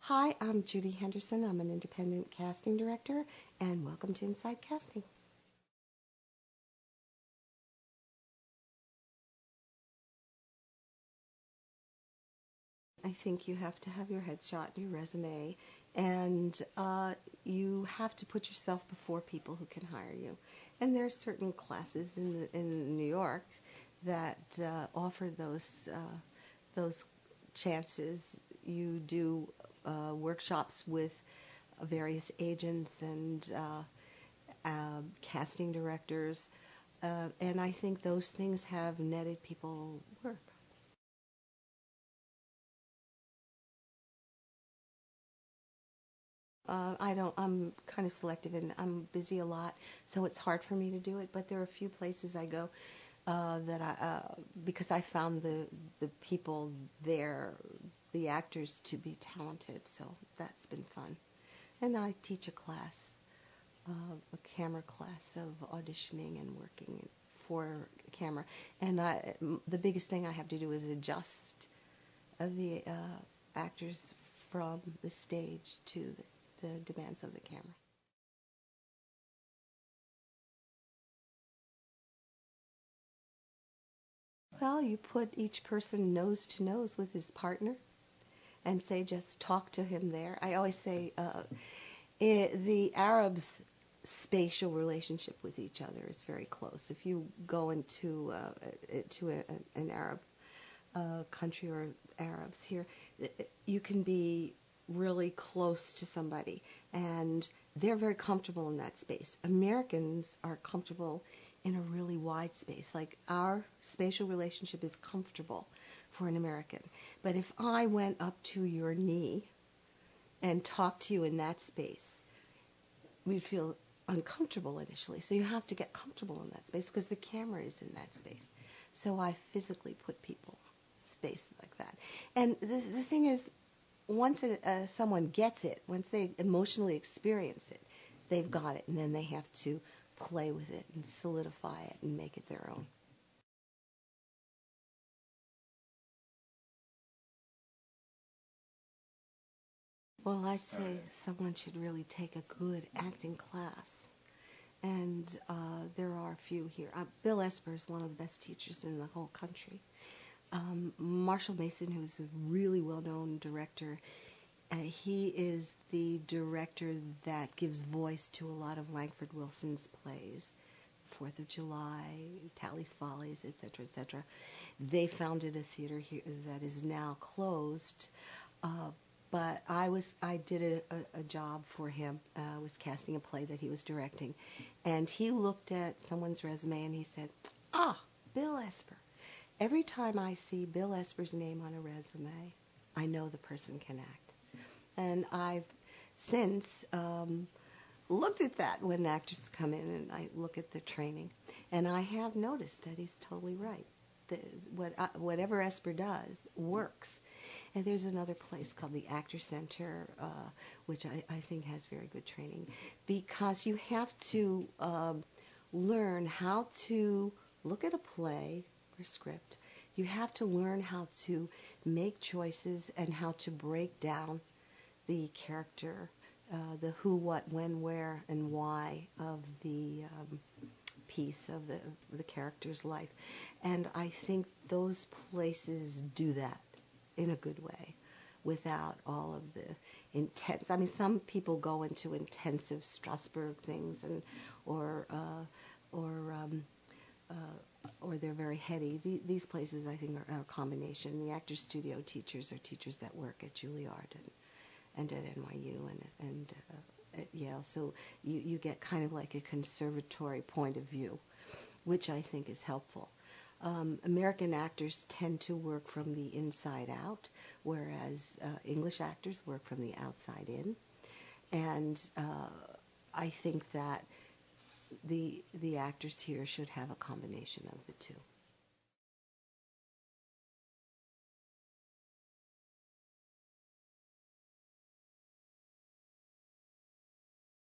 Hi, I'm Judy Henderson. I'm an independent casting director, and welcome to Inside Casting. I think you have to have your headshot and your resume, and you have to put yourself before people who can hire you. And there are certain classes in New York that offer those chances. You do workshops with various agents and casting directors, and I think those things have netted people work. I don't. I'm kind of selective, and I'm busy a lot, so it's hard for me to do it. But there are a few places I go that because I found the people there, the actors, to be talented. So that's been fun. And I teach a class, a camera class of auditioning and working for camera. And the biggest thing I have to do is adjust the actors from the stage to the demands of the camera. Well, you put each person nose to nose with his partner and say, just talk to him there. I always say the Arabs' spatial relationship with each other is very close. If you go into an Arab country or Arabs here, you can be really close to somebody, and they're very comfortable in that space. Americans are comfortable in a really wide space. Like our spatial relationship is comfortable for an American. But if I went up to your knee and talked to you in that space, we'd feel uncomfortable initially. So you have to get comfortable in that space because the camera is in that space. So I physically put people space like that. And the thing is, once someone gets it, once they emotionally experience it, they've got it, and then they have to play with it and solidify it and make it their own. Well, I say someone should really take a good acting class, and there are a few here. Bill Esper is one of the best teachers in the whole country. Marshall Mason, who's a really well-known director, he is the director that gives voice to a lot of Langford Wilson's plays, Fourth of July, Tally's Follies, etc., etc. They founded a theater here that is now closed, but I did a job for him. I was casting a play that he was directing, and he looked at someone's resume and he said, "Ah, Bill Esper." Every time I see Bill Esper's name on a resume, I know the person can act. And I've since looked at that when actors come in, and I look at their training, and I have noticed that he's totally right. Whatever Esper does works. And there's another place called the Actor Center, which I think has very good training, because you have to learn how to look at a play or script. You have to learn how to make choices and how to break down the character, the who, what, when, where, and why of the piece of the character's life. And I think those places do that in a good way without all of the intense. I mean, some people go into intensive Strasbourg things, and or or um, or they're very heady. These places, I think, are a combination. The actor studio teachers are teachers that work at Juilliard and at NYU and at Yale. So you get kind of like a conservatory point of view, which I think is helpful. American actors tend to work from the inside out, whereas English actors work from the outside in. And I think that the actors here should have a combination of the two.